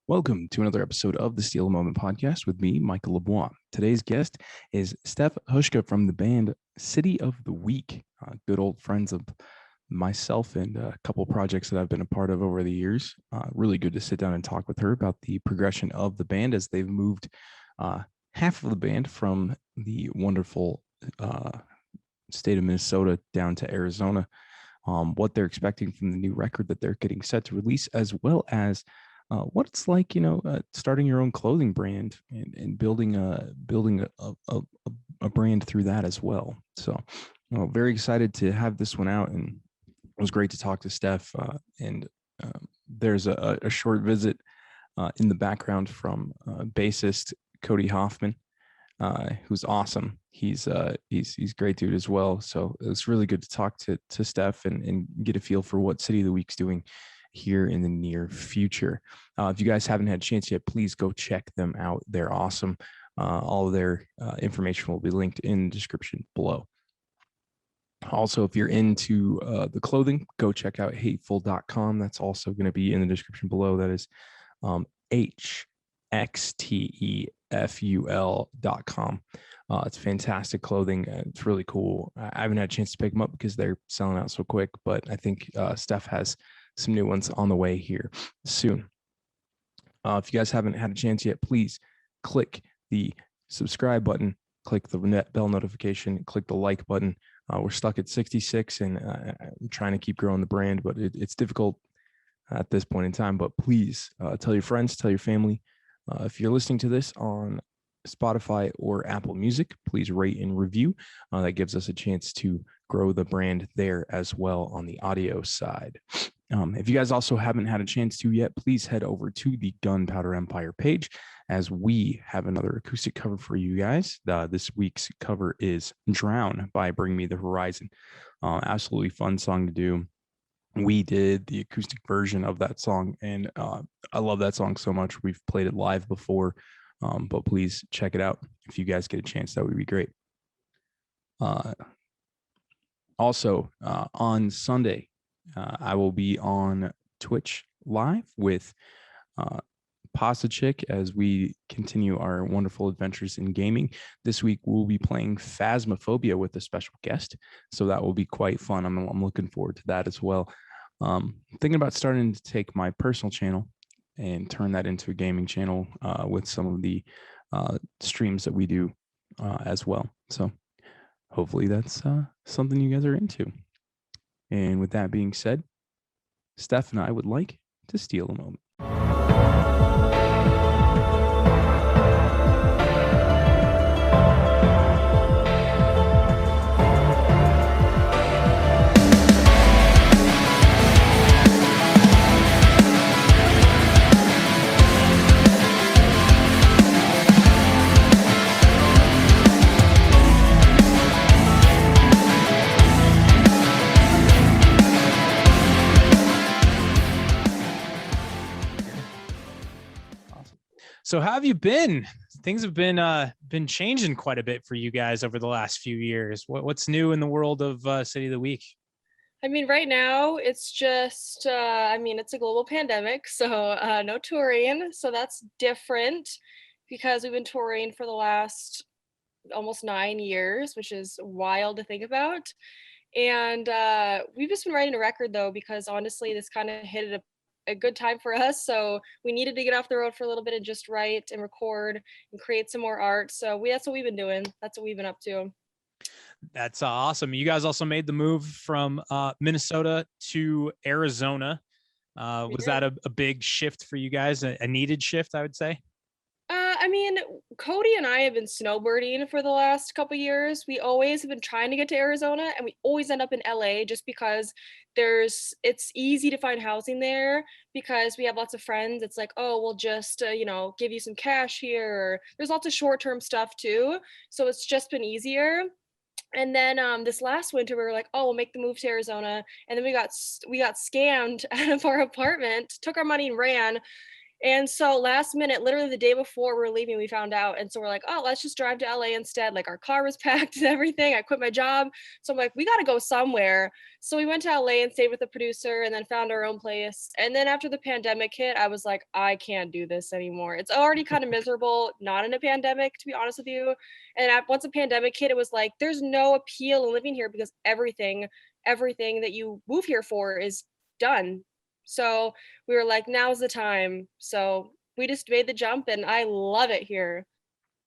Welcome to another episode of the Steal a Moment podcast with me, Michael LeBlanc. Today's guest is Stef from the band City of the Week, good old friends of myself and a couple projects that I've been a part of over the years. Really good to sit down and talk with her about the progression of the band as they've moved half of the band from the wonderful state of Minnesota down to Arizona, what they're expecting from the new record that they're getting set to release, as well as what it's like, starting your own clothing brand and building a brand through that as well. So, very excited to have this one out, and it was great to talk to Stef. And there's a short visit in the background from bassist Cody Hoffman, who's awesome. He's a great dude as well. So it's really good to talk to Stef and get a feel for what City of the Week's doing here in the near future. If you guys haven't had a chance yet, please go check them out. They're awesome. All of their information will be linked in the description below. Also, if you're into the clothing, go check out Hxteful.com. That's also going to be in the description below. That is Hxteful.com. It's fantastic clothing. It's really cool. I haven't had a chance to pick them up because they're selling out so quick, but I think Stef has some new ones on the way here soon. If you guys haven't had a chance yet, please click the subscribe button, click the bell notification, click the like button. We're stuck at 66 and I'm trying to keep growing the brand, but it's difficult at this point in time. But please tell your friends, tell your family. If you're listening to this on Spotify or Apple Music, please rate and review. That gives us a chance to grow the brand there as well on the audio side. If you guys also haven't had a chance to yet, please head over to the Gunpowder Empire page as we have another acoustic cover for you guys. This week's cover is Drown by Bring Me the Horizon. Absolutely fun song to do. We did the acoustic version of that song, and I love that song so much. We've played it live before, but please check it out. If you guys get a chance, that would be great. Also, on Sunday, I will be on Twitch live with Pasta Chick as we continue our wonderful adventures in gaming. This week, we'll be playing Phasmophobia with a special guest, so that will be quite fun. I'm looking forward to that as well. Thinking about starting to take my personal channel and turn that into a gaming channel with some of the streams that we do as well. So hopefully that's something you guys are into. And with that being said, Stef and I would like to steal a moment. So how have you been? Things have been changing quite a bit for you guys over the last few years. What's new in the world of City of the Week? I mean, right now it's just, it's a global pandemic, so no touring. So that's different because we've been touring for the last almost 9 years, which is wild to think about. And we've just been writing a record though, because honestly, this kind of hit at a good time for us. So we needed to get off the road for a little bit and just write and record and create some more art. So that's what we've been doing. That's what we've been up to. That's awesome. You guys also made the move from Minnesota to Arizona. Was that a big shift for you guys? A needed shift, I would say? Cody and I have been snowbirding for the last couple years. We always have been trying to get to Arizona, and we always end up in LA just because it's easy to find housing there because we have lots of friends. It's like, oh, we'll just, give you some cash here. Or there's lots of short-term stuff too. So it's just been easier. And then this last winter, we were like, oh, we'll make the move to Arizona. And then we got scammed out of our apartment, took our money and ran. And so last minute, literally the day before we were leaving, we found out. And so we're like, oh, let's just drive to LA instead. Like our car was packed and everything. I quit my job. So I'm like, we got to go somewhere. So we went to LA and stayed with the producer and then found our own place. And then after the pandemic hit, I was like, I can't do this anymore. It's already kind of miserable, not in a pandemic, to be honest with you. And once the pandemic hit, it was like, there's no appeal in living here because everything that you move here for is done. So we were like, now's the time. So we just made the jump and I love it here.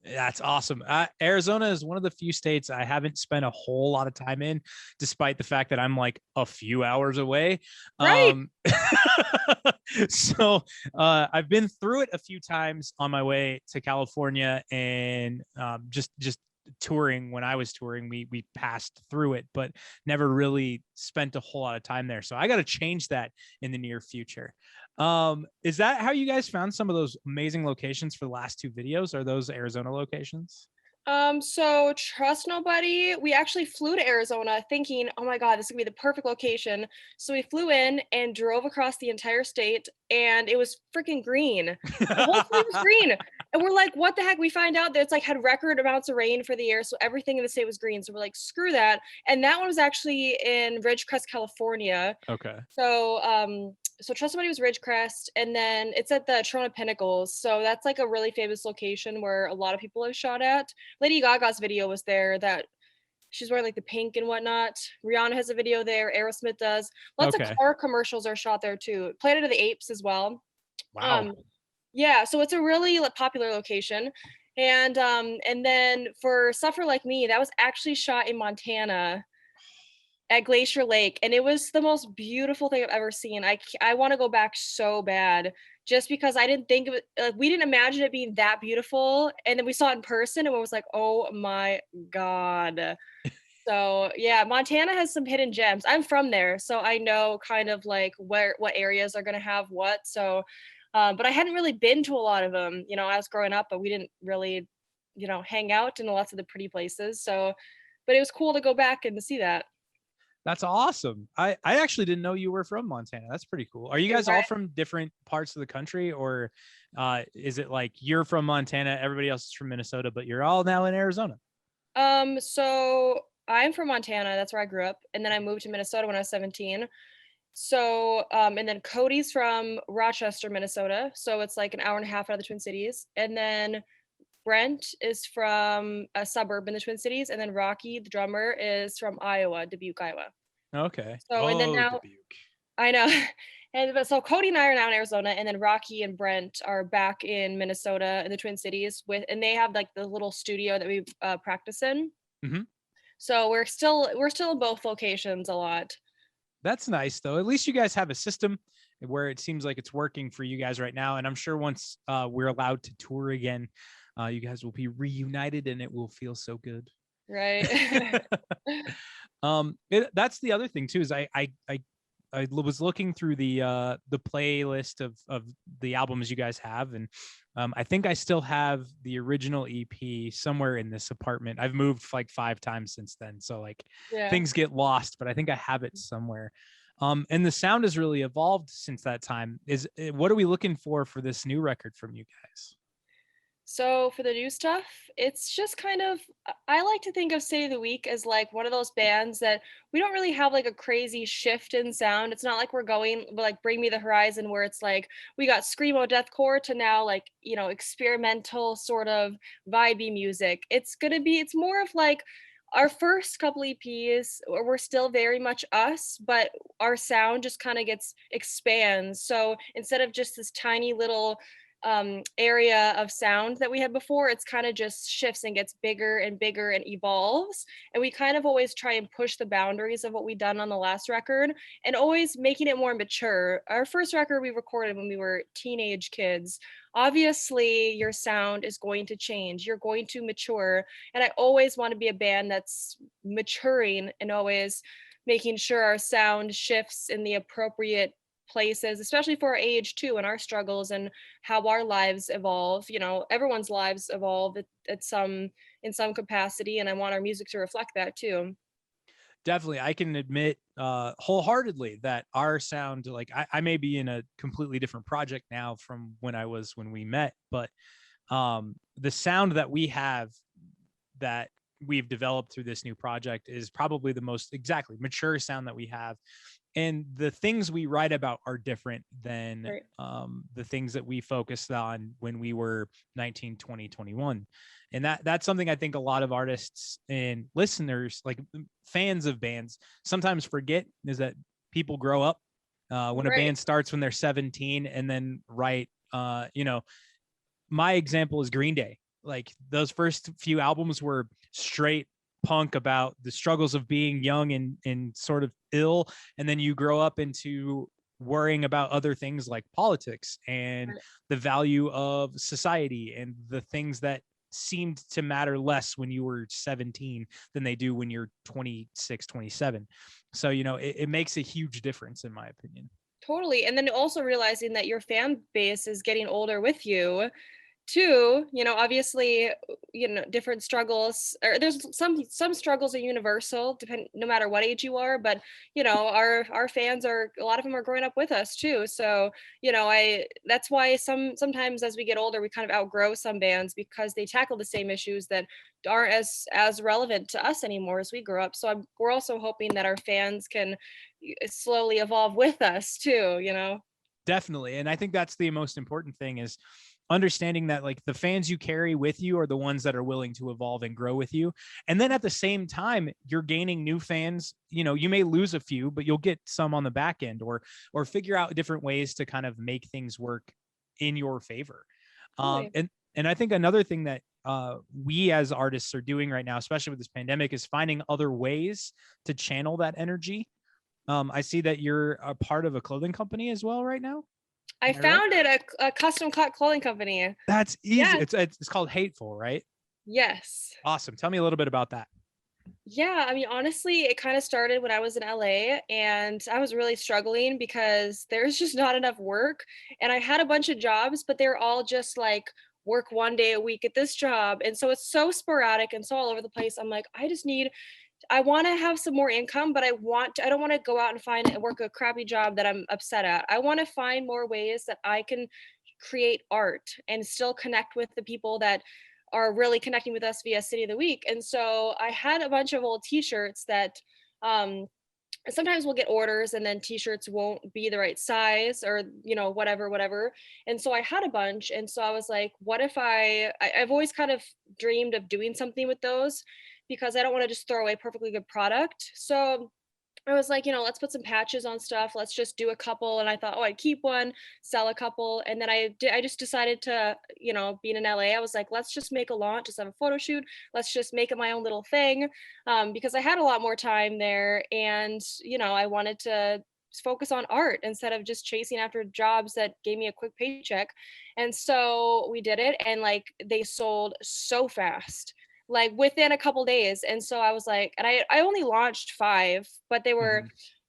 That's awesome. Arizona is one of the few states I haven't spent a whole lot of time in, despite the fact that I'm like a few hours away. Right. So I've been through it a few times on my way to California, and just touring. When I was touring, we passed through it, but never really spent a whole lot of time there. So I got to change that in the near future. Is that how you guys found some of those amazing locations for the last two videos? Are those Arizona locations? So trust nobody. We actually flew to Arizona thinking, oh my God, this is gonna be the perfect location. So we flew in and drove across the entire state and it was freaking green. The whole state was green. And we're like, what the heck? We find out that it's like had record amounts of rain for the year. So everything in the state was green. So we're like, screw that. And that one was actually in Ridgecrest, California. Okay. So Trust Somebody was Ridgecrest, and then it's at the Trona Pinnacles. So that's like a really famous location where a lot of people have shot at. Lady Gaga's video was there that she's wearing like the pink and whatnot. Rihanna has a video there. Aerosmith does. Lots of car commercials are shot there too. Planet of the Apes as well. Wow. Yeah, so it's a really popular location. And then for Suffer Like Me, that was actually shot in Montana at Glacier Lake, and it was the most beautiful thing I've ever seen. I want to go back so bad just because I didn't think of it, like we didn't imagine it being that beautiful, and then we saw it in person and it was like, oh my God. So yeah, Montana has some hidden gems. I'm from there, so I know kind of like what areas are gonna have what. So but I hadn't really been to a lot of them, I was growing up, but we didn't really, hang out in lots of the pretty places. So but it was cool to go back and to see that. That's awesome. I actually didn't know you were from Montana. That's pretty cool. Are you guys all from different parts of the country, or is it like you're from Montana, everybody else is from Minnesota, but you're all now in Arizona? So I'm from Montana. That's where I grew up. And then I moved to Minnesota when I was 17. So, and then Cody's from Rochester, Minnesota. So it's like an hour and a half out of the Twin Cities. And then Brent is from a suburb in the Twin Cities. And then Rocky, the drummer, is from Iowa, Dubuque, Iowa. Okay. So, and then now, Dubuque. I know. But so Cody and I are now in Arizona, and then Rocky and Brent are back in Minnesota in the Twin Cities and they have like the little studio that we practice in. Mm-hmm. So we're still in both locations a lot. That's nice though. At least you guys have a system where it seems like it's working for you guys right now. And I'm sure once we're allowed to tour again, you guys will be reunited and it will feel so good. Right. That's the other thing too, is I was looking through the playlist of the albums you guys have, and I think I still have the original EP somewhere in this apartment. I've moved like 5 times since then, so like things get lost, but I think I have it somewhere. And the sound has really evolved since that time. What are we looking for this new record from you guys? So for the new stuff, it's just kind of, I like to think of City of the Week as like one of those bands that we don't really have like a crazy shift in sound. It's not like we're going like Bring Me the Horizon where it's like we got screamo deathcore to now like, experimental sort of vibey music. It's more of like our first couple EPs, we're still very much us, but our sound just kind of expands. So instead of just this tiny little area of sound that we had before, it's kind of just shifts and gets bigger and bigger and evolves. And we kind of always try and push the boundaries of what we've done on the last record and always making it more mature. Our first record we recorded when we were teenage kids. Obviously, your sound is going to change. You're going to mature. And I always want to be a band that's maturing and always making sure our sound shifts in the appropriate places, especially for our age too, and our struggles and how our lives evolve. Everyone's lives evolve in some capacity, and I want our music to reflect that too. Definitely. I can admit wholeheartedly that our sound, like I may be in a completely different project now from when we met, but the sound that we have that we've developed through this new project is probably the most exactly mature sound that we have. And the things we write about are different than Right. the things that we focused on when we were 19, 20, 21. And that's something I think a lot of artists and listeners, like fans of bands, sometimes forget, is that people grow up when a Right. band starts when they're 17 and then write, my example is Green Day. Like those first few albums were straight punk about the struggles of being young and sort of ill. And then you grow up into worrying about other things like politics and Right. the value of society and the things that seemed to matter less when you were 17 than they do when you're 26, 27. So, it makes a huge difference in my opinion. Totally. And then also realizing that your fan base is getting older with you too. Obviously, different struggles, or there's some struggles are universal, no matter what age you are, but our fans are, a lot of them are growing up with us too. So that's why sometimes as we get older we kind of outgrow some bands because they tackle the same issues that aren't as relevant to us anymore as we grow up. So we're also hoping that our fans can slowly evolve with us too. Definitely. And I think that's the most important thing, is understanding that like the fans you carry with you are the ones that are willing to evolve and grow with you. And then at the same time, you're gaining new fans. You may lose a few, but you'll get some on the back end, or figure out different ways to kind of make things work in your favor. Totally. And I think another thing that we as artists are doing right now, especially with this pandemic, is finding other ways to channel that energy. I see that you're a part of a clothing company as well right now. I Am I right? founded a custom cut clothing company. That's easy. Yeah. It's called Hxteful, right? Yes. Awesome. Tell me a little bit about that. Yeah, I mean, honestly, it kind of started when I was in LA and I was really struggling because there's just not enough work. And I had a bunch of jobs, but they're all just like work 1 day a week at this job. And so it's so sporadic and so all over the place. I'm like, I want to have some more income, but I don't want to go out and find and work a crappy job that I'm upset at. I want to find more ways that I can create art and still connect with the people that are really connecting with us via City of the Week. And so I had a bunch of old t-shirts that um, sometimes we'll get orders and then t-shirts won't be the right size or whatever. And so I had a bunch, and so I was like, what if I've always kind of dreamed of doing something with those because I don't want to just throw away perfectly good product. So I was like, let's put some patches on stuff. Let's just do a couple. And I thought, oh, I'd keep one, sell a couple. And then I just decided to, being in LA, I was like, let's just make a launch, just have a photo shoot. Let's just make it my own little thing. Because I had a lot more time there. And, I wanted to focus on art instead of just chasing after jobs that gave me a quick paycheck. And so we did it, and like they sold so fast, like within a couple days. And so I was like, and I only launched 5, but they were,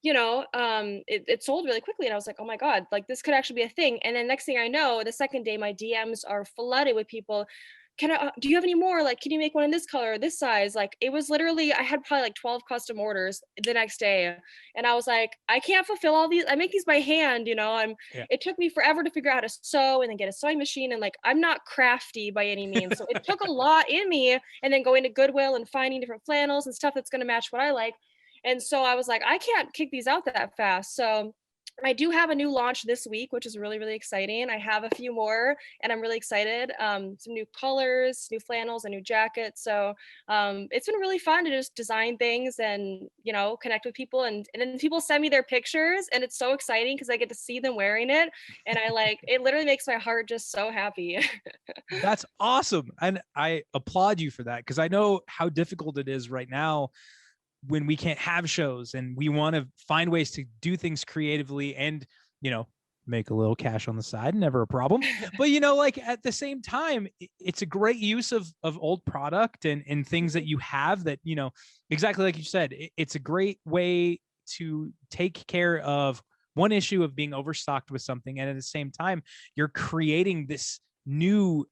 Mhm. it sold really quickly. And I was like, oh my God, like this could actually be a thing. And then next thing I know, the second day, my DMs are flooded with people. Do you have any more? Like, can you make one in this color, this size? Like, it was literally, I had probably like 12 custom orders the next day. And I was like, I can't fulfill all these. I make these by hand, Yeah. it took me forever to figure out how to sew and then get a sewing machine. And like, I'm not crafty by any means. So it took a lot in me, and then going to Goodwill and finding different flannels and stuff that's going to match what I like. And so I was like, I can't kick these out that fast. So I do have a new launch this week, which is really, really exciting. I have a few more, and I'm really excited. Some new colors, new flannels, a new jacket. So it's been really fun to just design things and, connect with people. And then people send me their pictures, and it's so exciting because I get to see them wearing it. And it literally makes my heart just so happy. That's awesome. And I applaud you for that, because I know how difficult it is right now when we can't have shows and we want to find ways to do things creatively and, make a little cash on the side, never a problem. But, like at the same time, it's a great use of old product and things that you have that, exactly like you said, it's a great way to take care of one issue of being overstocked with something. And at the same time, you're creating this new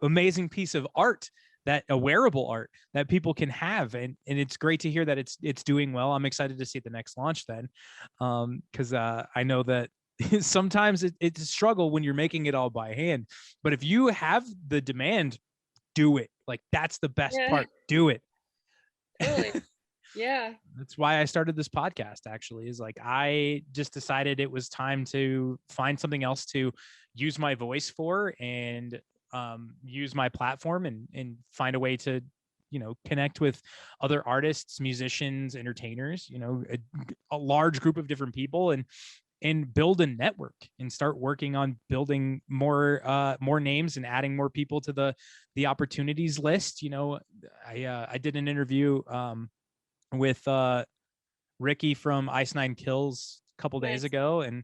amazing piece of art that a wearable art that people can have. And it's great to hear that it's doing well. I'm excited to see the next launch then. Cause I know that sometimes it's a struggle when you're making it all by hand, but if you have the demand, do it. Like that's the best part. Do it. Totally. Yeah. That's why I started this podcast, actually, is like I just decided it was time to find something else to use my voice for and use my platform and find a way to, connect with other artists, musicians, entertainers, a large group of different people and build a network and start working on building more names and adding more people to the opportunities list. I did an interview with Ricky from Ice Nine Kills a couple days ago and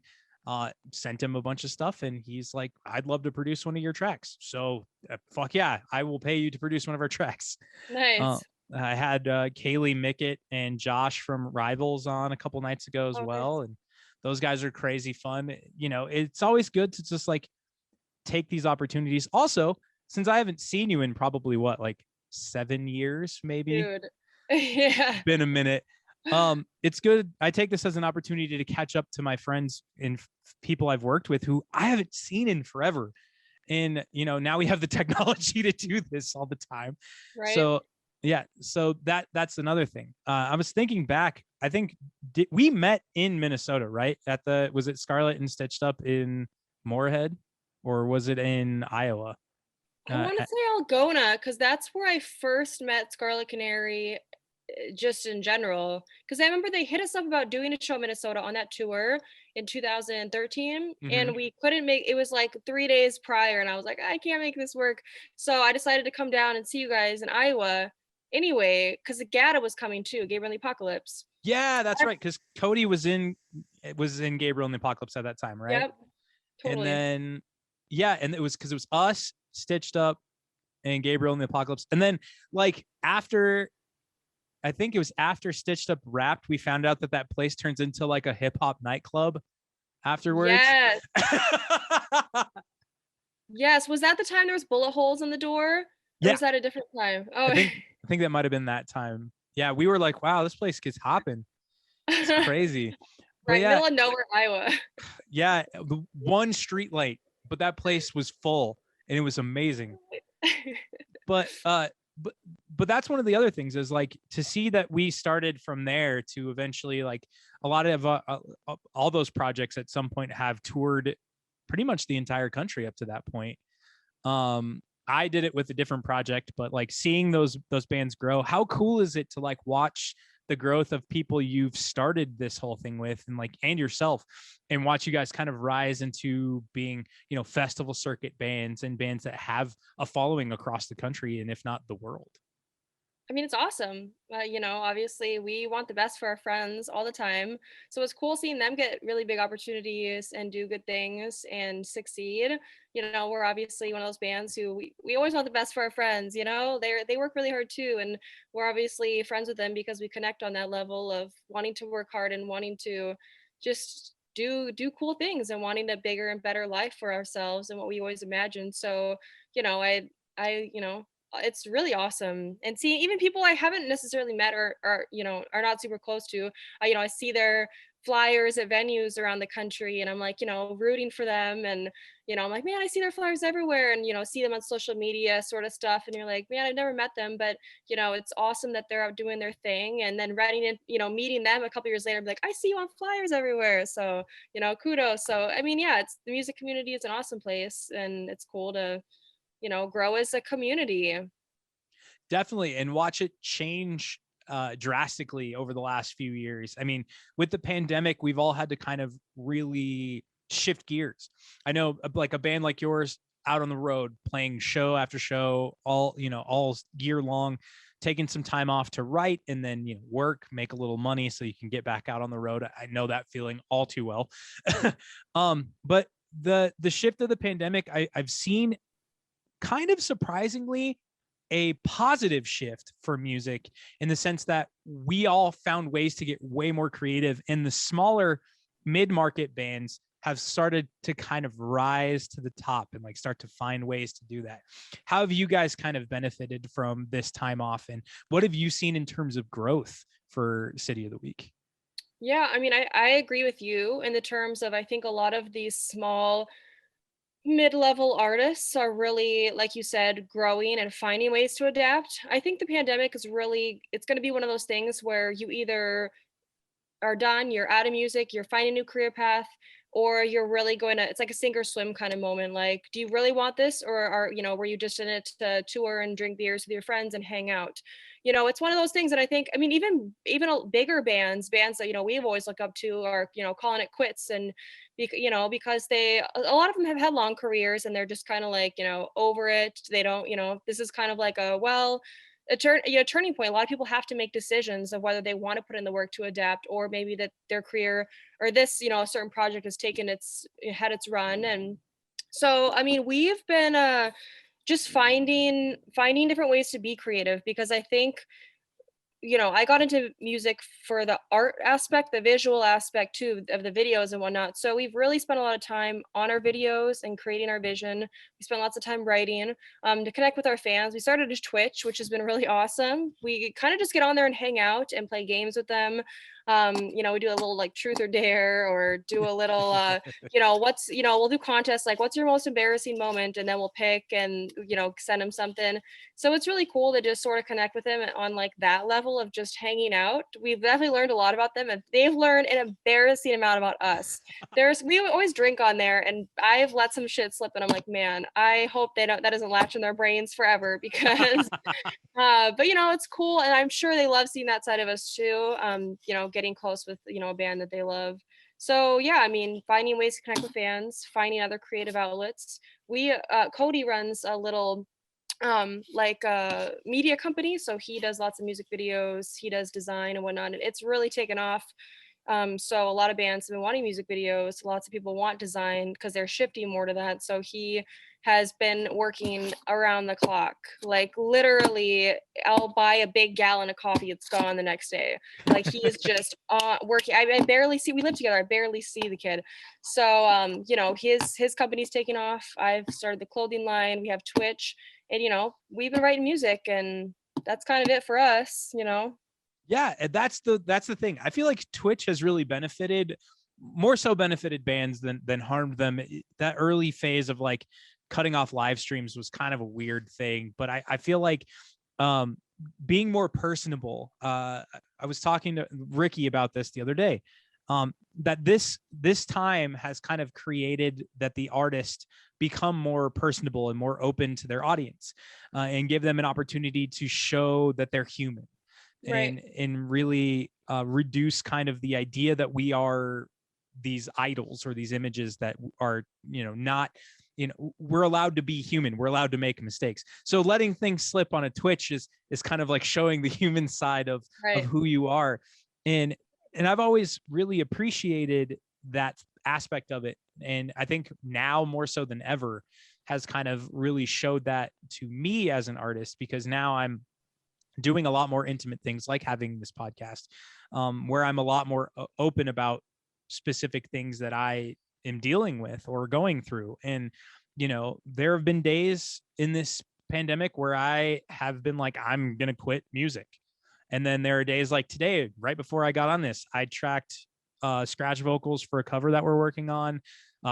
sent him a bunch of stuff. And he's like, I'd love to produce one of your tracks. So fuck yeah, I will pay you to produce one of our tracks. Nice. I had Kaylee Mickett and Josh from Rivals on a couple nights ago as well. Nice. And those guys are crazy fun. It's always good to just like take these opportunities. Also, since I haven't seen you in probably like 7 years, maybe. Dude. Yeah. Been a minute. It's good. I take this as an opportunity to catch up to my friends and people I've worked with who I haven't seen in forever. And, now we have the technology to do this all the time. Right. So yeah. So that's another thing. I was thinking back, I think we met in Minnesota, right? Was it Scarlet and Stitched Up in Moorhead or was it in Iowa? I want to say Algona, because that's where I first met Scarlet Canary, just in general. Because I remember they hit us up about doing a show in Minnesota on that tour in 2013, and we couldn't make it. Was like 3 days prior, and I was like, I can't make this work. So I decided to come down and see you guys in Iowa anyway, because the GATA was coming too, Gabriel and the Apocalypse. Yeah, that's right. Because Cody was in Gabriel and the Apocalypse at that time, right? Yep. Totally. And then and it was because it was us, Stitched Up, and Gabriel and the Apocalypse. And then like I think it was after Stitched Up wrapped, we found out that place turns into like a hip hop nightclub afterwards. Yes. Yes. Was that the time there was bullet holes in the door? Or was that a different time? Oh, I think that might have been that time. Yeah, we were like, wow, this place gets hopping. It's crazy. Right, middle of nowhere, Iowa. Yeah, the one street light, but that place was full and it was amazing. But that's one of the other things is like to see that we started from there to eventually like a lot of all those projects at some point have toured pretty much the entire country up to that point. I did it with a different project, but like seeing those bands grow, how cool is it to like watch the growth of people you've started this whole thing with and yourself and watch you guys kind of rise into being, festival circuit bands and bands that have a following across the country and if not the world. I mean, it's awesome. Obviously we want the best for our friends all the time. So it's cool seeing them get really big opportunities and do good things and succeed. We're obviously one of those bands who we always want the best for our friends, they work really hard too. And we're obviously friends with them because we connect on that level of wanting to work hard and wanting to just do cool things and wanting a bigger and better life for ourselves and what we always imagined. So, it's really awesome. And seeing even people I haven't necessarily met or are not super close to, I see their flyers at venues around the country and I'm like, rooting for them. And, I'm like, man, I see their flyers everywhere and, see them on social media sort of stuff. And you're like, man, I've never met them, but, it's awesome that they're out doing their thing. And then meeting them a couple years later, be like, I see you on flyers everywhere. So, kudos. So, I mean, yeah, it's the music community is an awesome place and it's cool to, grow as a community. Definitely. And watch it change drastically over the last few years. I mean, with the pandemic, we've all had to kind of really shift gears. I know like a band like yours out on the road playing show after show, all year long, taking some time off to write and then, work, make a little money so you can get back out on the road. I know that feeling all too well. But the shift of the pandemic, I've seen kind of surprisingly a positive shift for music in the sense that we all found ways to get way more creative and the smaller mid-market bands have started to kind of rise to the top and like start to find ways to do that. How have you guys kind of benefited from this time off, and what have you seen in terms of growth for City of the Week? Yeah, I mean, I agree with you in the terms of I think a lot of these small mid-level artists are really, like you said, growing and finding ways to adapt. I think the pandemic is really, it's going to be one of those things where you either are done, you're out of music, you're finding a new career path, or you're really going to, it's like a sink or swim kind of moment. Like, do you really want this? Or are, were you just in it to tour and drink beers with your friends and hang out? It's one of those things that I think, I mean, even bigger bands that, we've always looked up to are, calling it quits. And, because a lot of them have had long careers and they're just kind of like, over it. They don't, this is kind of like a turning point. A lot of people have to make decisions of whether they want to put in the work to adapt, or maybe that their career or this, a certain project has had its run. And so, I mean, we've been just finding different ways to be creative, because I think, I got into music for the art aspect, the visual aspect too, of the videos and whatnot. So we've really spent a lot of time on our videos and creating our vision. We spent lots of time writing to connect with our fans. We started a Twitch, which has been really awesome. We kind of just get on there and hang out and play games with them. We do a little like truth or dare, or do a little, we'll do contests like, what's your most embarrassing moment? And then we'll pick and, send them something. So it's really cool to just sort of connect with them on like that level of just hanging out. We've definitely learned a lot about them, and they've learned an embarrassing amount about us. We always drink on there, and I've let some shit slip, and I'm like, man, I hope that doesn't latch in their brains forever, because but it's cool, and I'm sure they love seeing that side of us too. Getting close with a band that they love. So yeah, I mean, finding ways to connect with fans, finding other creative outlets. Cody runs a little media company, so he does lots of music videos, he does design and whatnot, and it's really taken off. So a lot of bands have been wanting music videos, lots of people want design because they're shifting more to that. So he has been working around the clock, like literally I'll buy a big gallon of coffee, it's gone the next day. Like he is just working. I barely see, we live together, I barely see the kid. So his company's taking off. I've started the clothing line, we have Twitch, and we've been writing music, and that's kind of it for us. Yeah, and that's the thing. I feel like Twitch has really more so benefited bands than harmed them. That early phase of like cutting off live streams was kind of a weird thing, but I feel like being more personable. I was talking to Ricky about this the other day. That this time has kind of created that the artist become more personable and more open to their audience, and give them an opportunity to show that they're human. Right. And really reduce kind of the idea that we are these idols or these images that are, not, we're allowed to be human. We're allowed to make mistakes. So letting things slip on a Twitch is kind of like showing the human side of who you are. And I've always really appreciated that aspect of it. And I think now more so than ever has kind of really showed that to me as an artist, because now I'm doing a lot more intimate things like having this podcast, where I'm a lot more open about specific things that I am dealing with or going through. And, there have been days in this pandemic where I have been like, I'm going to quit music. And then there are days like today, right before I got on this, I tracked scratch vocals for a cover that we're working on,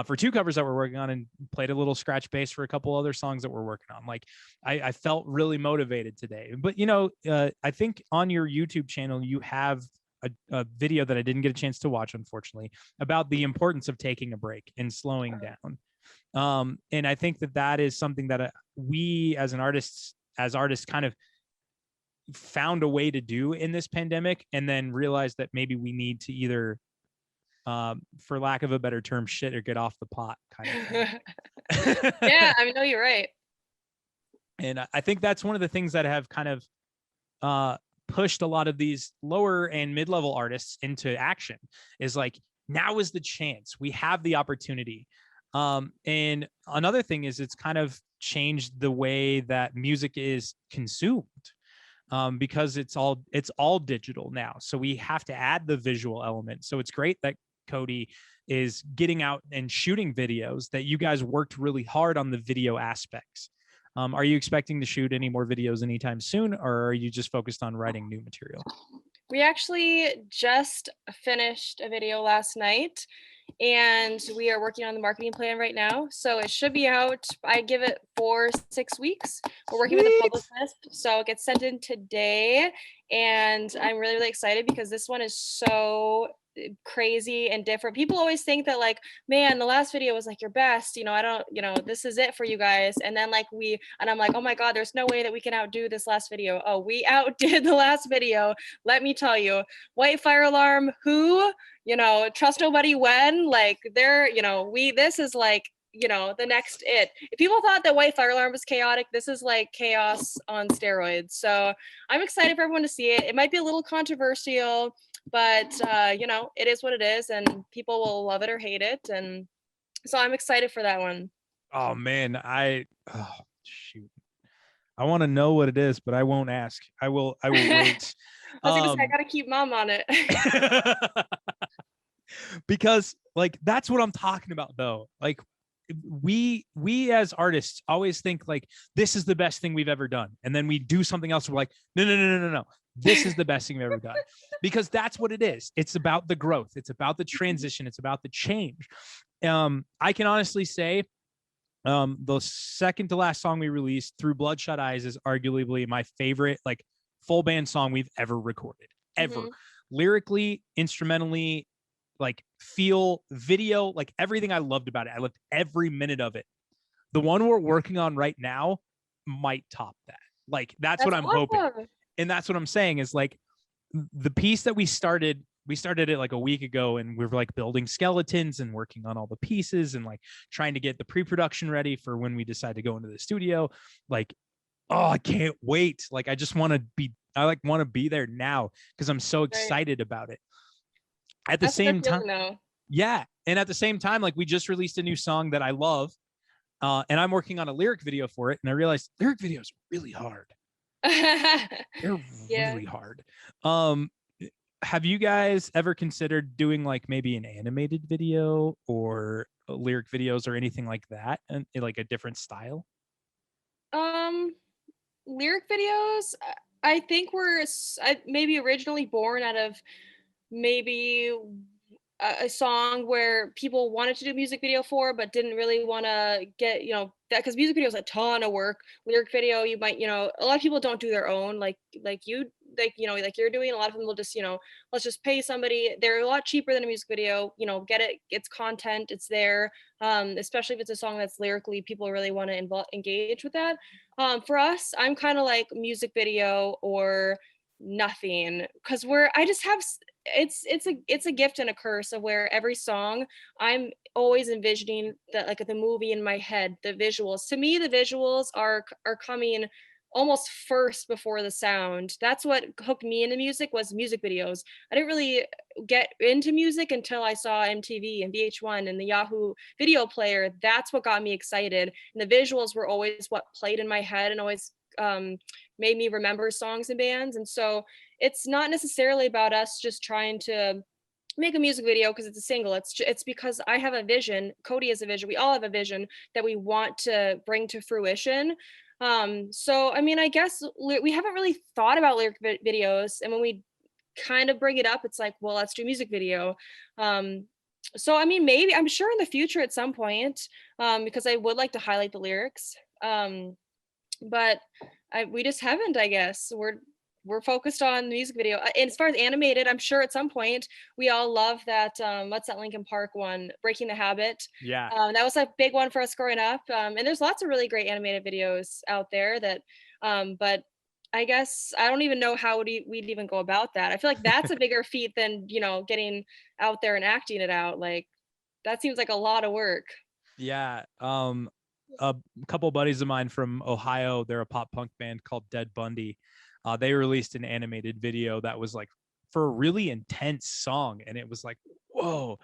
for 2 covers that we're working on, and played a little scratch bass for a couple other songs that we're working on. Like I felt really motivated today. But, I think on your YouTube channel, you have a video that I didn't get a chance to watch, unfortunately, about the importance of taking a break and slowing down. And I think that is something that we as artists kind of found a way to do in this pandemic, and then realized that maybe we need to either, for lack of a better term, shit or get off the pot kind of thing. Yeah, I mean, no, you're right. And I think that's one of the things that have kind of pushed a lot of these lower and mid-level artists into action, is like, now is the chance. We have the opportunity. And another thing is it's kind of changed the way that music is consumed, because it's all digital now. So we have to add the visual element. So it's great that Cody is getting out and shooting videos, that you guys worked really hard on the video aspects. Are you expecting to shoot any more videos anytime soon, or are you just focused on writing new material? We actually just finished a video last night, and we are working on the marketing plan right now. So it should be out. I give it 4-6 weeks. We're working with a publicist, so it gets sent in today, and I'm really, really excited because this one is so crazy and different. People always think that like, man, the last video was like your best, I don't, this is it for you guys. And then like I'm like, oh my God, there's no way that we can outdo this last video. Oh, we outdid the last video. Let me tell you, White Fire Alarm, who, Trust Nobody When, like they're, this is like, the next it. If people thought that White Fire Alarm was chaotic, this is like chaos on steroids. So I'm excited for everyone to see it. It might be a little controversial, but it is what it is, and people will love it or hate it. And so I'm excited for that one. Oh man, shoot. I want to know what it is, but I won't ask. I will wait. I was gonna say, I gotta keep mom on it. Because like that's what I'm talking about though. Like we as artists always think like this is the best thing we've ever done, and then we do something else. We're like, no. This is the best thing we've ever done, because that's what it is. It's about the growth. It's about the transition. It's about the change. I can honestly say, the second to last song we released, Through Bloodshot Eyes, is arguably my favorite like full band song we've ever recorded, ever. Mm-hmm. Lyrically, instrumentally, like feel, video, like everything I loved about it. I loved every minute of it. The one we're working on right now might top that. Like that's what I'm awesome. Hoping. And that's what I'm saying is like the piece that we started it like a week ago, and we were like building skeletons and working on all the pieces and like trying to get the pre-production ready for when we decide to go into the studio. Like, oh, I can't wait. Like, I just want to be there now because I'm so excited about it. At the same time, yeah. And at the same time, like we just released a new song that I love, and I'm working on a lyric video for it. And I realized lyric videos are really hard. They're really hard. Have you guys ever considered doing like maybe an animated video or lyric videos or anything like that, and like a different style? Lyric videos, I think were maybe originally born out of maybe a song where people wanted to do a music video for, but didn't really want to get, that, because music video is a ton of work. Lyric video, you might, a lot of people don't do their own, like you're doing. A lot of them will just, let's just pay somebody. They're a lot cheaper than a music video, get it, it's content, it's there. Especially if it's a song that's lyrically, people really want to engage with that. For us, I'm kind of like music video or nothing, because it's a gift and a curse of where every song I'm always envisioning that, like the movie in my head, the visuals. To me, the visuals are coming almost first before the sound. That's what hooked me into music, was music videos. I didn't really get into music until I saw MTV and VH1 and the Yahoo video player. That's what got me excited. And the visuals were always what played in my head and always made me remember songs and bands. And so it's not necessarily about us just trying to make a music video because it's a single. It's because I have a vision. Cody has a vision. We all have a vision that we want to bring to fruition. So I mean, I guess we haven't really thought about lyric videos, and when we kind of bring it up, it's like, well, let's do music video. So I mean, maybe, I'm sure in the future at some point, because I would like to highlight the lyrics. But we just haven't, I guess. We're focused on the music video. And as far as animated, I'm sure at some point we all love that. What's that Linkin Park one? Breaking the Habit. Yeah. That was a big one for us growing up. And there's lots of really great animated videos out there that, but I guess I don't even know how we'd even go about that. I feel like that's a bigger feat than, getting out there and acting it out. Like that seems like a lot of work. Yeah. A couple buddies of mine from Ohio, they're a pop punk band called Dead Bundy. They released an animated video that was like for a really intense song, and it was like, whoa,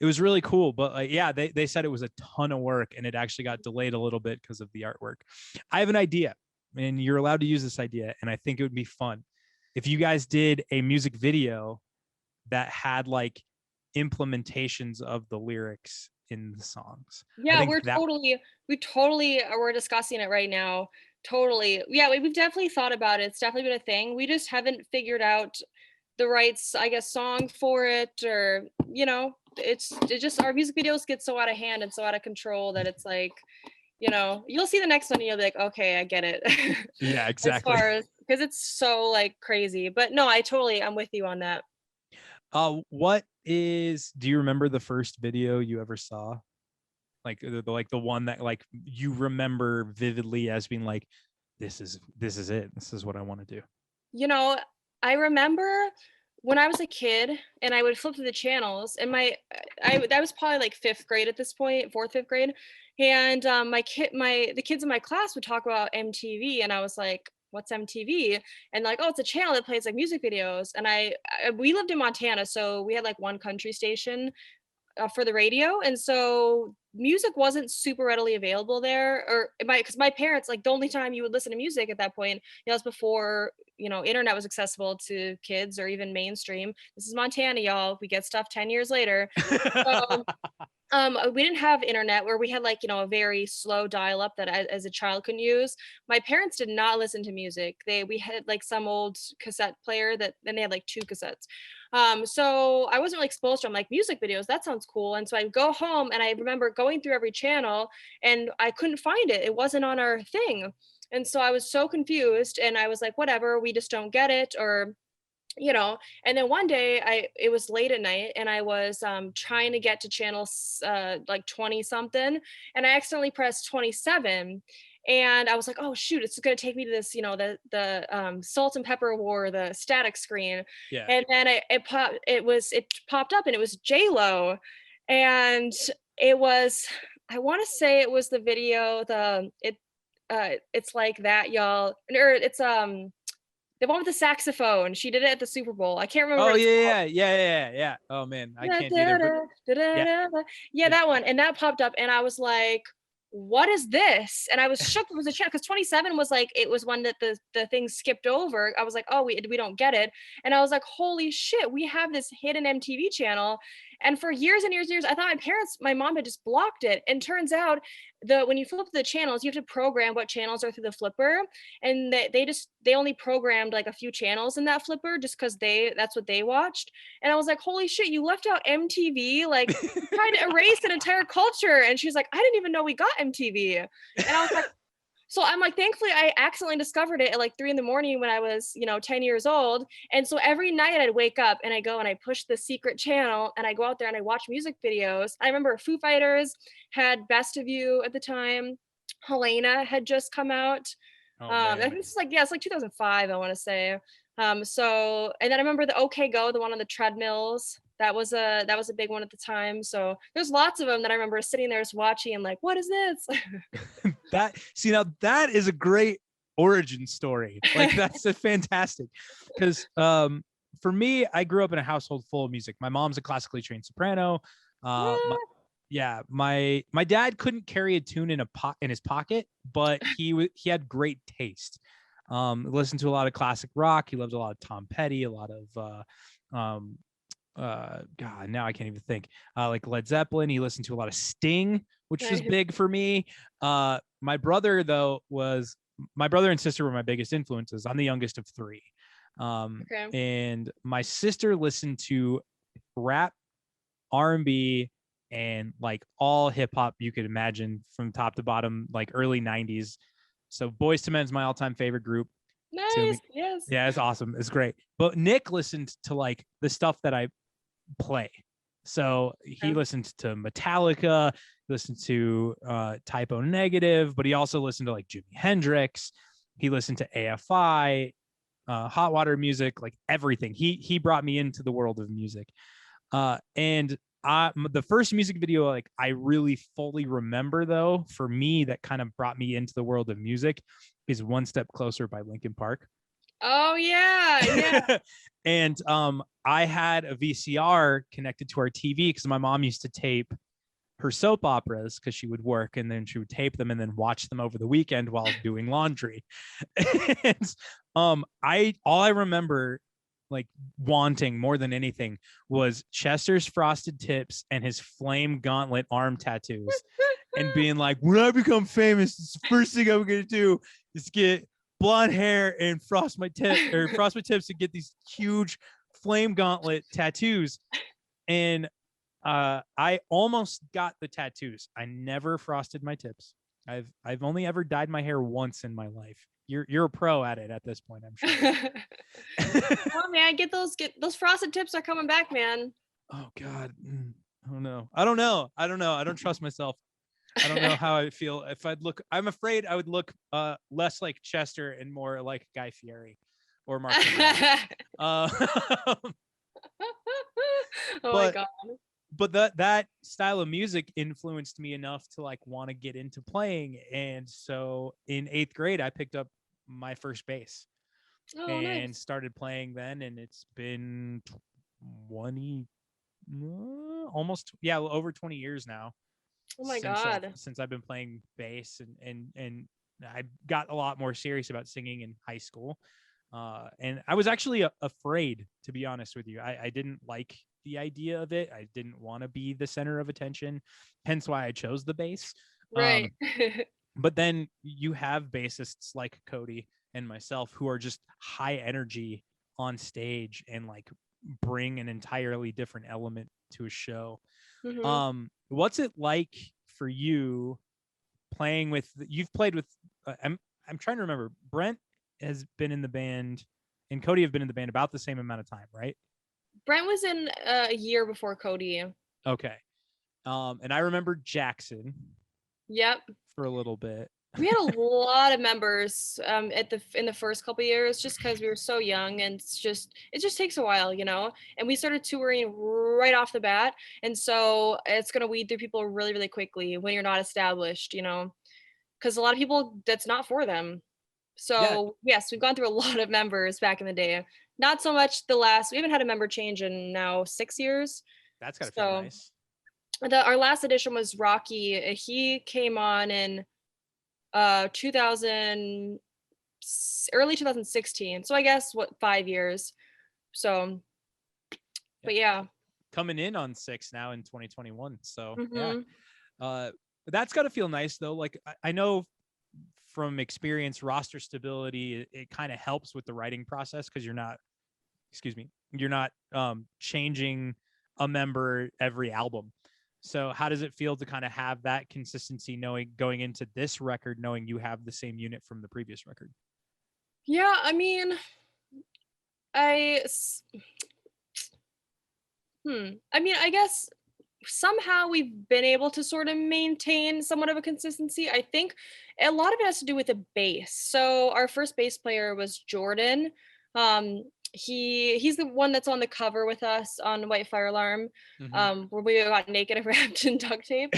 it was really cool. But yeah, they said it was a ton of work, and it actually got delayed a little bit because of the artwork. I have an idea, and you're allowed to use this idea, and I think it would be fun if you guys did a music video that had like implementations of the lyrics in the songs. Yeah, we totally we're discussing it right now. Totally. Yeah, we've definitely thought about it. It's definitely been a thing. We just haven't figured out the right, I guess, song for it, or it just our music videos get so out of hand and so out of control that it's like, you'll see the next one and you'll be like, okay, I get it. Yeah, exactly. As far as, because it's so like crazy. But no, I'm with you on that. Do you remember the first video you ever saw? Like the one that like you remember vividly as being like, this is it. This is what I want to do. I remember when I was a kid and I would flip through the channels, and that was probably like 5th grade at this point, 4th, 5th grade. And the kids in my class would talk about MTV, and I was like, what's MTV? And like, oh, it's a channel that plays like music videos. And we lived in Montana, so we had like one country station for the radio, and so music wasn't super readily available there, or because my parents, like, the only time you would listen to music at that point, was before internet was accessible to kids or even mainstream. This is Montana, y'all. We get stuff 10 years later. So we didn't have internet, where we had like a very slow dial up that as a child couldn't use. My parents did not listen to music. We had like some old cassette player then they had like 2 cassettes. So I wasn't really exposed to like music videos. That sounds cool. And so I'd go home, and I remember going through every channel and I couldn't find it. It wasn't on our thing. And so I was so confused, and I was like, whatever, we just don't get it, or and then one day it was late at night, and I was trying to get to channel like 20 something, and I accidentally pressed 27, and I was like, oh shoot, it's gonna take me to this, the Salt and Pepper War, the static screen. Yeah. And then it popped up, and it was J-Lo, and it was, I want to say it was the video, it's like that, y'all, or it's the one with the saxophone. She did it at the Super Bowl. I can't remember. Oh yeah. Oh man, I can't either. Yeah, that one. And that popped up, and I was like, what is this? And I was shook. It was a channel, because 27 was like, it was one that the thing skipped over. I was like, oh, we don't get it. And I was like, holy shit, we have this hidden MTV channel. And for years and years and years, I thought my mom had just blocked it. And turns out when you flip the channels, you have to program what channels are through the flipper. And they only programmed like a few channels in that flipper just because that's what they watched. And I was like, holy shit, you left out MTV, like trying to erase an entire culture. And she's like, I didn't even know we got MTV. And I was like, so I'm like, thankfully I accidentally discovered it at like 3 a.m. when I was 10 years old. And so every night I'd wake up and I go and I push the secret channel, and I go out there and I watch music videos. I remember Foo Fighters had Best of You at the time. Helena had just come out. I think it's like 2005, I want to say. So, and then I remember the OK Go, the one on the treadmills. That was a big one at the time. So there's lots of them that I remember sitting there just watching and like, what is this? Now that is a great origin story. Like that's a fantastic, because for me, I grew up in a household full of music. My mom's a classically trained soprano. My dad couldn't carry a tune in his pocket, but he had great taste. Listened to a lot of classic rock. He loved a lot of Tom Petty, a lot of God, now I can't even think. Like Led Zeppelin. He listened to a lot of Sting, which was big for me. My brother and sister were my biggest influences. I'm the youngest of 3. And my sister listened to rap, R&B, and like all hip hop you could imagine from top to bottom, like early 90s. So Boyz II Men's my all-time favorite group. Nice. Yes. Yeah, it's awesome. It's great. But Nick listened to like the stuff that I play. So he listened to Metallica, listened to Typo Negative, but he also listened to like Jimi Hendrix. He listened to AFI, Hot Water Music, like everything. He brought me into the world of music. And the first music video like I really fully remember, though, for me, that kind of brought me into the world of music is One Step Closer by Linkin Park. Oh yeah. And I had a VCR connected to our TV because my mom used to tape her soap operas because she would work, and then she would tape them and then watch them over the weekend while doing laundry. And all I remember like wanting more than anything was Chester's frosted tips and his flame gauntlet arm tattoos, and being like, when I become famous, the first thing I'm gonna do is get blonde hair and frost my tips and get these huge flame gauntlet tattoos. And I almost got the tattoos. I never frosted my tips. I've only ever dyed my hair once in my life. You're a pro at it at this point, I'm sure. Oh man, get those frosted tips are coming back, man. Oh God. I don't know. I don't trust myself. I don't know how I feel. If I'm afraid I would look less like Chester and more like Guy Fieri or Mark. Oh my God. But that style of music influenced me enough to like want to get into playing. And so in 8th grade, I picked up my first bass and nice. started playing then. And it's been 20, over 20 years now. Oh my God. Since I've been playing bass, and I got a lot more serious about singing in high school. And I was actually afraid, to be honest with you. I didn't like the idea of it. I didn't want to be the center of attention, hence why I chose the bass. Right. But then you have bassists like Cody and myself who are just high energy on stage and like bring an entirely different element to a show. Mm-hmm. What's it like for you playing with? You've played with. I'm trying to remember. Brent has been in the band, and Cody have been in the band about the same amount of time, right? Brent was in a year before Cody. Okay. And I remember Jackson. Yep. For a little bit. We had a lot of members in the first couple of years, just because we were so young, and it just takes a while, and we started touring right off the bat, and so it's going to weed through people really, really quickly when you're not established, because a lot of people, that's not for them. So yes, we've gone through a lot of members back in the day. Not so much we haven't had a member change in now 6 years. That's gotta feel nice. Our last edition was Rocky. He came on in 2000, early 2016. So I guess 5 years. So, but yeah. Coming in on 6 now in 2021. So Mm-hmm. yeah. That's gotta feel nice though. Like I know from experience, roster stability, it kind of helps with the writing process because you're not changing a member every album. So how does it feel to kind of have that consistency, going into this record, knowing you have the same unit from the previous record? Yeah, I mean, I I guess somehow we've been able to sort of maintain somewhat of a consistency. I think a lot of it has to do with the bass. So our first bass player was Jordan. He's the one that's on the cover with us on White Fire Alarm, where we got naked and wrapped in duct tape.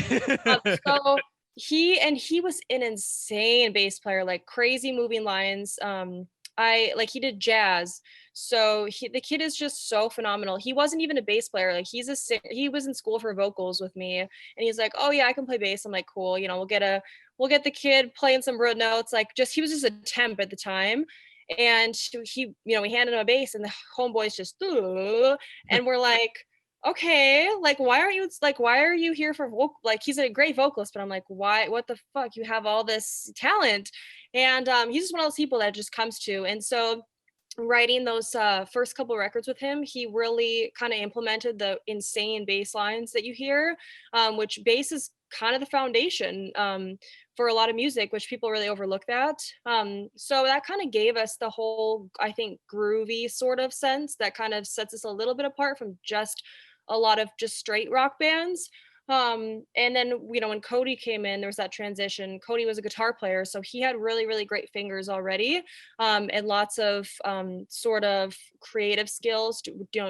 So he was an insane bass player, like crazy moving lines. He did jazz. So the kid is just so phenomenal. He wasn't even a bass player. Like he was in school for vocals with me, and he's like, oh yeah, I can play bass. I'm like, cool. We'll get the kid playing some root notes. He was just a temp at the time. And he, we handed him a bass, and the homeboys just, and we're like, okay, why are you here for vocal? He's a great vocalist, but I'm like, why, what the fuck? You have all this talent. And he's just one of those people that just comes to. And so writing those first couple records with him, he really kind of implemented the insane bass lines that you hear, which bass is kind of the foundation for a lot of music, which people really overlook that. So that kind of gave us the whole, I think, groovy sort of sense that kind of sets us a little bit apart from just a lot of just straight rock bands. And then, when Cody came in, there was that transition. Cody was a guitar player, so he had really, really great fingers already, and lots of sort of creative skills,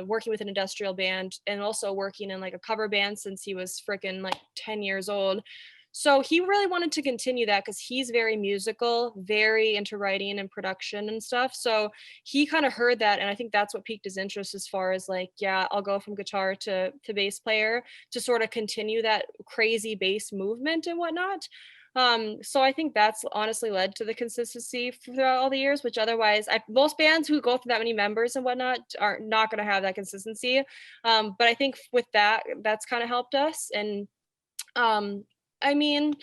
working with an industrial band and also working in a cover band since he was freaking 10 years old. So he really wanted to continue that because he's very musical, very into writing and production and stuff. So he kind of heard that, and I think that's what piqued his interest as far as I'll go from guitar to bass player to sort of continue that crazy bass movement and whatnot. So I think that's honestly led to the consistency throughout all the years, which otherwise most bands who go through that many members and whatnot are not going to have that consistency. But I think with that's kind of helped us. And I mean,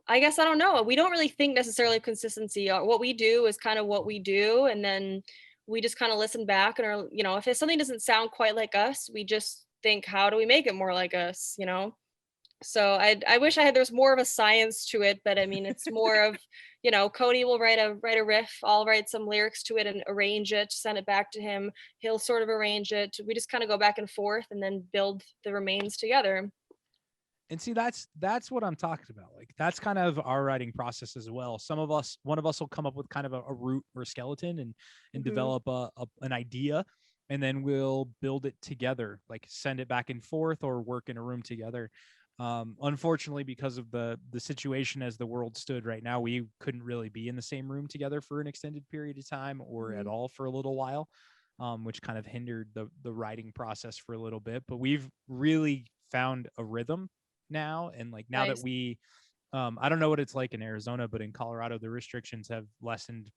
I guess I don't know. We don't really think necessarily of consistency. What we do is kind of what we do, and then we just kind of listen back and are, if something doesn't sound quite like us, we just think, how do we make it more like us, So I wish there's more of a science to it, but I mean, it's more of, Cody will write a riff, I'll write some lyrics to it and arrange it, send it back to him. He'll sort of arrange it. We just kind of go back and forth and then build the remains together. And see, that's what I'm talking about. Like, that's kind of our writing process as well. One of us will come up with kind of a root or skeleton and develop an idea, and then we'll build it together, like send it back and forth or work in a room together. Unfortunately, because of the situation as the world stood right now, we couldn't really be in the same room together for an extended period of time or at all for a little while, which kind of hindered the writing process for a little bit. But we've really found a rhythm now. And like now that we, I don't know what it's like in Arizona, but in Colorado, the restrictions have lessened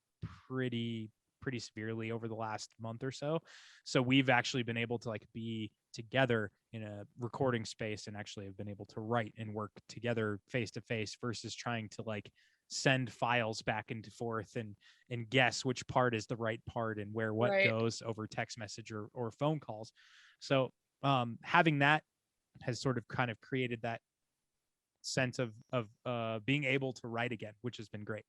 pretty severely over the last month or so. So we've actually been able to like be together in a recording space and actually have been able to write and work together face to face versus trying to like send files back and forth and guess which part is the right part and where what goes over text message or phone calls. So having that has sort of kind of created that sense of being able to write again, which has been great.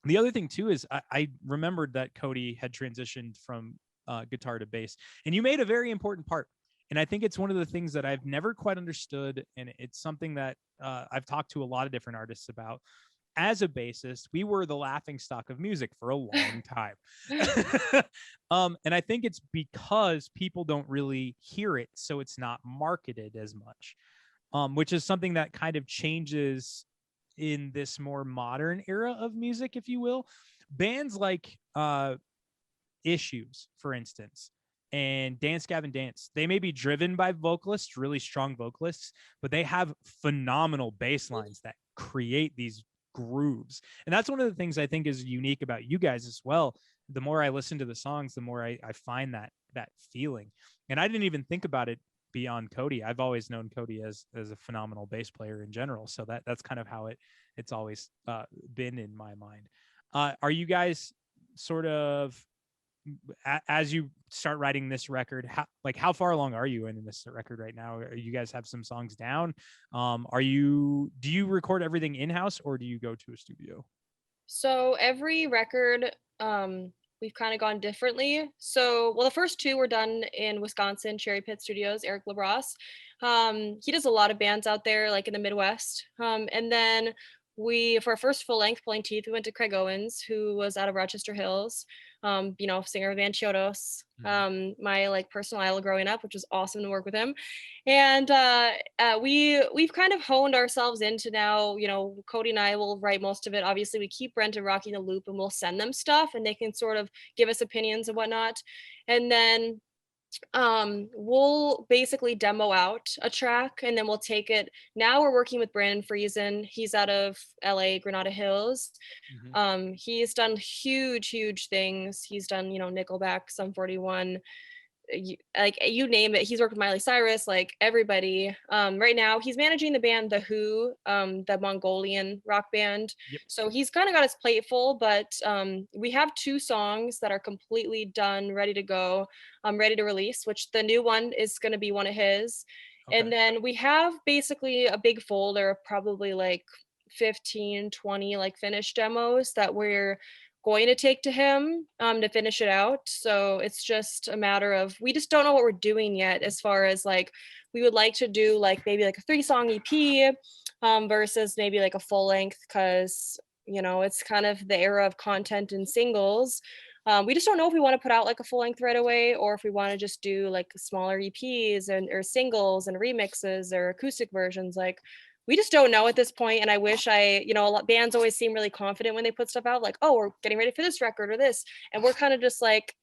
The other thing too is I remembered that Cody had transitioned from guitar to bass, and you made a very important part. And I think it's one of the things that I've never quite understood, and it's something that I've talked to a lot of different artists about. As a bassist, we were the laughingstock of music for a long time. And I think it's because people don't really hear it, so it's not marketed as much, which is something that kind of changes in this more modern era of music, if you will. Bands like Issues, for instance, and Dance Gavin Dance, they may be driven by vocalists, really strong vocalists, but they have phenomenal bass lines that create these grooves. And that's one of the things I think is unique about you guys as well. The more I listen to the songs, the more I find that feeling. And I didn't even think about it beyond Cody. I've always known Cody as a phenomenal bass player in general. So that's kind of how it's always been in my mind. Are you guys sort of, as you start writing this record, how far along are you in this record right now? You guys have some songs down? Do you record everything in-house or do you go to a studio? So every record, we've kind of gone differently. So, the first two were done in Wisconsin, Cherry Pit Studios, Eric LaBrosse. He does a lot of bands out there, like in the Midwest. And then for our first full length, Pulling Teeth, we went to Craig Owens, who was out of Rochester Hills, singer of Van Chiodos, my like personal idol growing up, which was awesome to work with him. And we've kind of honed ourselves into now, Cody and I will write most of it. Obviously, we keep Brent and Rocky in the loop and we'll send them stuff and they can sort of give us opinions and whatnot. And then we'll basically demo out a track and then we'll take it. Now we're working with Brandon Friesen. He's out of LA, Granada Hills. He's done huge things. He's done, Nickelback, Sum 41, you name it. He's worked with Miley Cyrus, like everybody. Right now he's managing the band The Who, the Mongolian rock band. So he's kind of got his plate full, but we have 2 songs that are completely done, ready to go, ready to release, which the new one is going to be one of his. And then we have basically a big folder of probably like 15, 20 like finished demos that we're going to take to him to finish it out. So it's just a matter of, we just don't know what we're doing yet, as far as like, we would like to do like maybe like a 3-song EP versus maybe like a full length, because it's kind of the era of content and singles. We just don't know if we want to put out like a full length right away, or if we want to just do like smaller EPs or singles and remixes or acoustic versions. Like, we just don't know at this point. And I wish a lot bands always seem really confident when they put stuff out, like, oh, we're getting ready for this record or this. And we're kind of just like,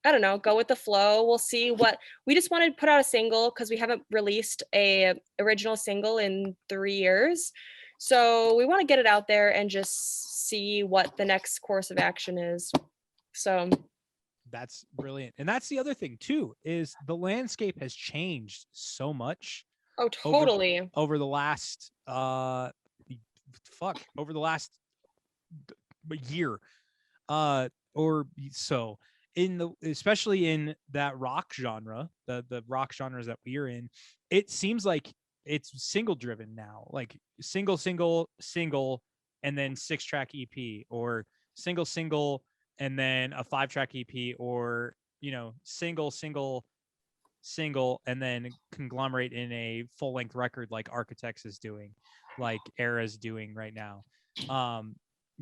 I don't know, go with the flow. We'll see what we just wanted to put out a single because we haven't released a original single in 3 years. So we want to get it out there and just see what the next course of action is. So That's brilliant. And that's the other thing too, is the landscape has changed so much oh, totally. over the last over the last year or so, in the especially in that rock genre, the rock genres that we are in. It seems like it's single driven now, like single and then 6-track EP, or single and then a 5-track EP, or single and then conglomerate in a full-length record, like Architects is doing, like Era's doing right now,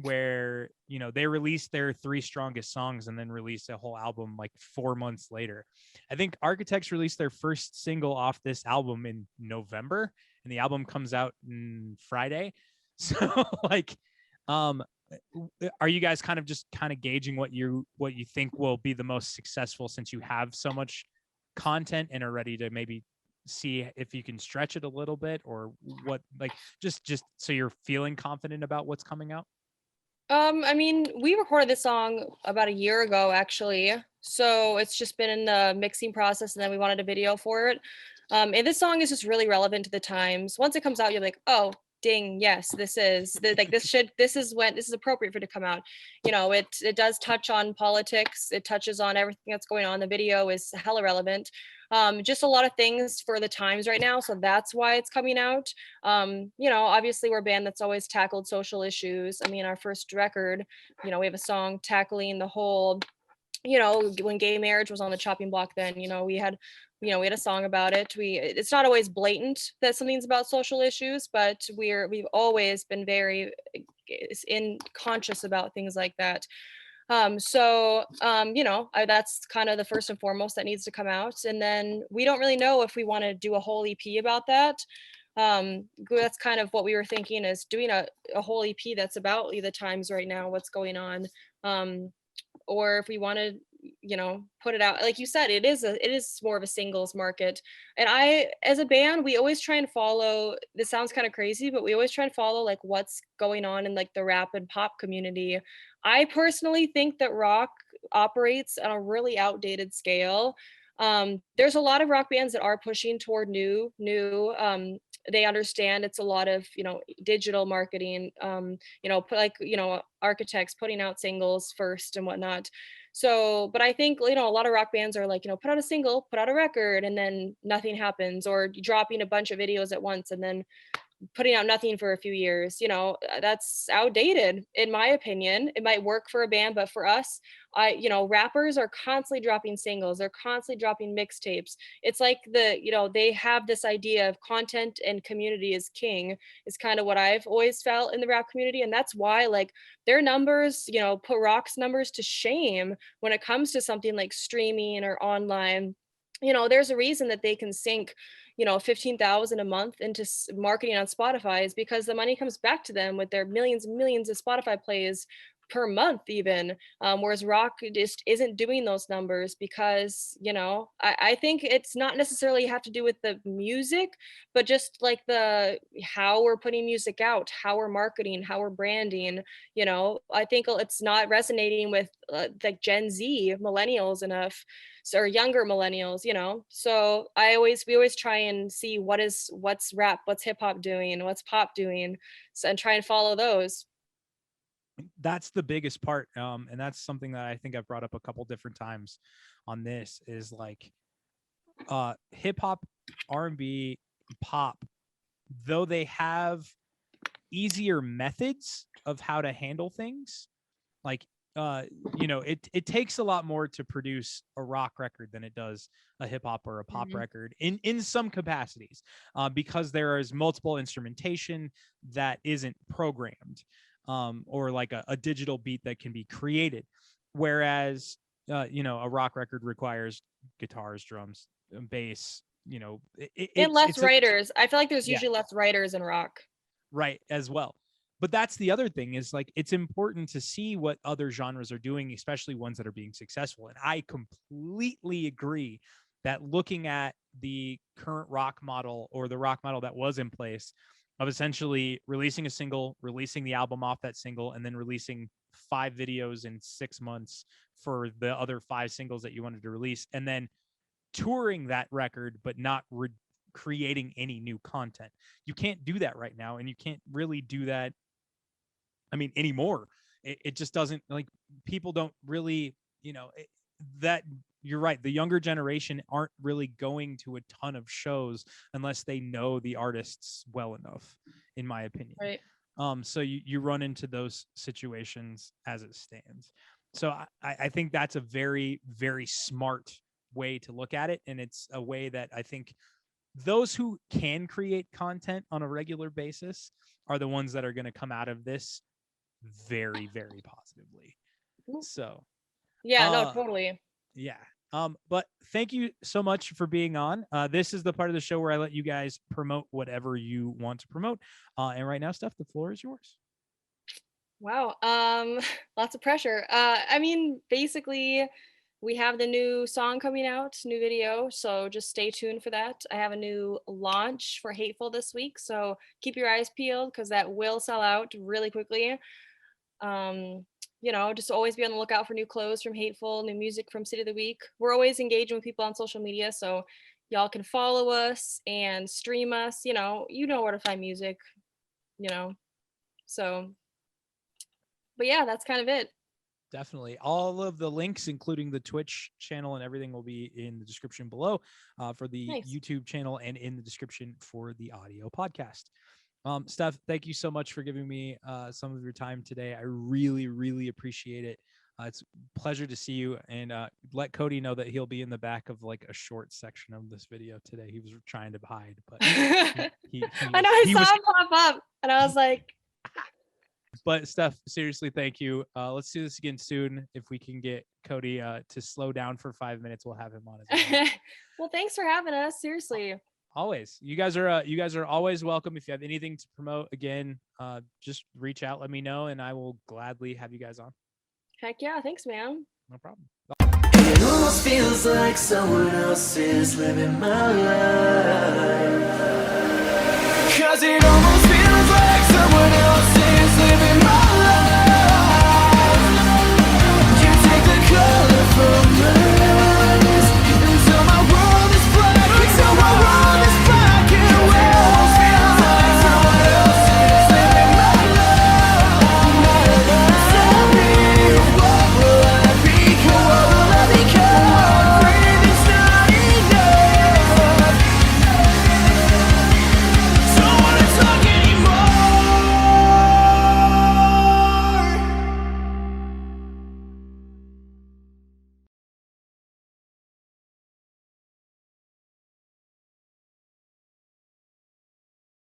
where they released their 3 strongest songs and then released a whole album like 4 months later. I think Architects released their first single off this album in November, and the album comes out Friday. So like, are you guys kind of gauging what you think will be the most successful, since you have so much content and are ready to maybe see if you can stretch it a little bit, or what, like just so you're feeling confident about what's coming out? I mean, we recorded this song about a year ago, actually. So it's just been in the mixing process, and then we wanted a video for it. And this song is just really relevant to the times. Once it comes out, you're like, oh, ding, yes, this is this is appropriate for it to come out. It does touch on politics. It touches on everything that's going on. The video is hella relevant. Just a lot of things for the times right now. So that's why it's coming out. Obviously we're a band that's always tackled social issues. I mean, our first record, we have a song tackling the whole, when gay marriage was on the chopping block, then, we had a song about it. It's not always blatant that something's about social issues, but we've always been very conscious about things like that. That's kind of the first and foremost that needs to come out. And then we don't really know if we want to do a whole EP about that. That's kind of what we were thinking, is doing a whole EP that's about the times right now, what's going on. Or if we want to, put it out, like you said, it is more of a singles market. And as a band, we always try and follow, this sounds kind of crazy, but we always try and follow like what's going on in like the rap and pop community. I personally think that rock operates on a really outdated scale. There's a lot of rock bands that are pushing toward new. They understand it's a lot of digital marketing. Architects putting out singles first and whatnot. So, but I think a lot of rock bands are like, put out a single, put out a record, and then nothing happens, or dropping a bunch of videos at once and then putting out nothing for a few years. That's outdated in my opinion. It might work for a band, but for us, rappers are constantly dropping singles, they're constantly dropping mixtapes. It's like they have this idea of content and community is king, is kind of what I've always felt in the rap community. And that's why like their numbers, put rock's numbers to shame when it comes to something like streaming or online. There's a reason that they can sink 15,000 a month into marketing on Spotify, is because the money comes back to them with their millions and millions of Spotify plays per month even, whereas rock just isn't doing those numbers because I think it's not necessarily have to do with the music, but just like how we're putting music out, how we're marketing, how we're branding. I think it's not resonating with like Gen Z millennials enough, or younger millennials. So we always try and see what's rap, what's hip hop doing, what's pop doing, and try and follow those. That's the biggest part, and that's something that I think I've brought up a couple different times on this, is like hip hop, R&B, pop, though they have easier methods of how to handle things, like it takes a lot more to produce a rock record than it does a hip hop or a pop record in some capacities, because there is multiple instrumentation that isn't programmed, or like a digital beat that can be created. Whereas, a rock record requires guitars, drums, bass, and less writers. I feel like there's usually less writers in rock. Right, as well. but that's the other thing is like, it's important to see what other genres are doing, especially ones that are being successful. And I completely agree that looking at the current rock model, or the rock model that was in place, of essentially releasing a single, releasing the album off that single, and then releasing 5 videos in 6 months for the other 5 singles that you wanted to release, and then touring that record, but not creating any new content. You can't do that right now. And you can't really do that, I mean, anymore. It just doesn't, like, people don't really, that you're right. The younger generation aren't really going to a ton of shows unless they know the artists well enough, in my opinion. Right. So you run into those situations as it stands. So I think that's a very, very smart way to look at it. And it's a way that I think those who can create content on a regular basis are the ones that are going to come out of this very, very positively. So yeah, no, totally. Yeah. But thank you so much for being on. This is the part of the show where I let you guys promote whatever you want to promote. And right now, Steph, the floor is yours. Wow. Lots of pressure. I mean, basically, we have the new song coming out, new video. So just stay tuned for that. I have a new launch for Hxteful this week. So keep your eyes peeled because that will sell out really quickly. Just always be on the lookout for new clothes from Hxteful, new music from City of the Week. We're always engaging with people on social media. So y'all can follow us and stream us. You know where to find music, So, but yeah, that's kind of it. Definitely. All of the links, including the Twitch channel and everything, will be in the description below for the YouTube channel, and in the description for the audio podcast. Steph, thank you so much for giving me some of your time today. I really, really appreciate it. It's a pleasure to see you, and let Cody know that he'll be in the back of like a short section of this video today. He was trying to hide, but I know, I saw him pop up and I was like, but Steph, seriously, thank you. Let's do this again soon. If we can get Cody to slow down for 5 minutes, we'll have him on as well. Well, thanks for having us. Seriously. Always. You guys are always welcome. If you have anything to promote, again, just reach out, let me know, and I will gladly have you guys on. Heck yeah. Thanks, man. No problem. It almost feels like someone else is living my life. 'Cause it almost feels like someone else is